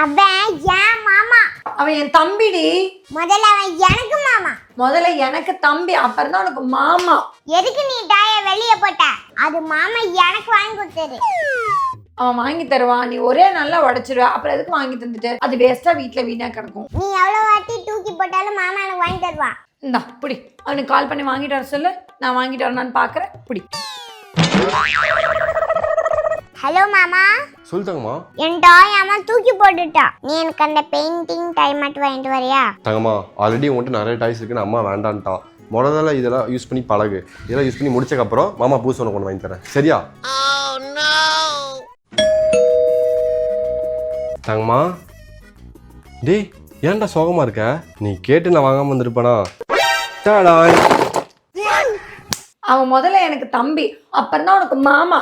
அவன் என் மாமா. அவன் என் தம்பிடி. முதல்ல அவன் எனக்கு மாமா. முதல்ல எனக்கு தம்பி, அப்புறம் தான் உனக்கு மாமா. எதுக்கு நீ டாய வெளியே போட்ட? அது மாமா எனக்கு வாங்கி கொடுத்தது. அவன் வாங்கி தருவான், நீ ஒரே நல்லா உடைச்சிருவ, அப்புறம் எதுக்கு வாங்கி தந்துட்டு? அது வேஸ்டா வீட்டுல வீணா கிடக்கும். நீ எவ்வளவு வாட்டி தூக்கி போட்டாலும் மாமா எனக்கு வாங்கி தருவான். இந்தா புடி. அவனுக்கு கால் பண்ணி வாங்கிட்டு வர சொல்லு, நான் வாங்கிட்டு வரணும்னு பாக்குறேன். புடி. ஹலோ மாமா. சொல்லுங்கம்மா. என் டாய் அம்மா தூக்கி போட்டுட்டா. நீ எனக்கு அந்த பெயிண்டிங் டாய் மட்டும் வாங்கிட்டு வரியா? தங்கம்மா, ஆல்ரெடி உங்கள்கிட்ட நிறைய டாய்ஸ் இருக்குன்னு அம்மா வேண்டான்ட்டான். முதல்ல இதெல்லாம் யூஸ் பண்ணி பழகு. இதெல்லாம் யூஸ் பண்ணி முடிச்சக்கப்புறம் மாமா புதுசு உனக்கு ஒன்று வாங்கி தரேன், சரியா? தங்கம்மா, டேய் ஏன்டா சோகமா இருக்க? நீ கேட்டு நான் வாங்காம வந்துருப்பேனா? டாடாய். அவன் முதல்ல எனக்கு தம்பி, அப்புறம் தான் உனக்கு மாமா.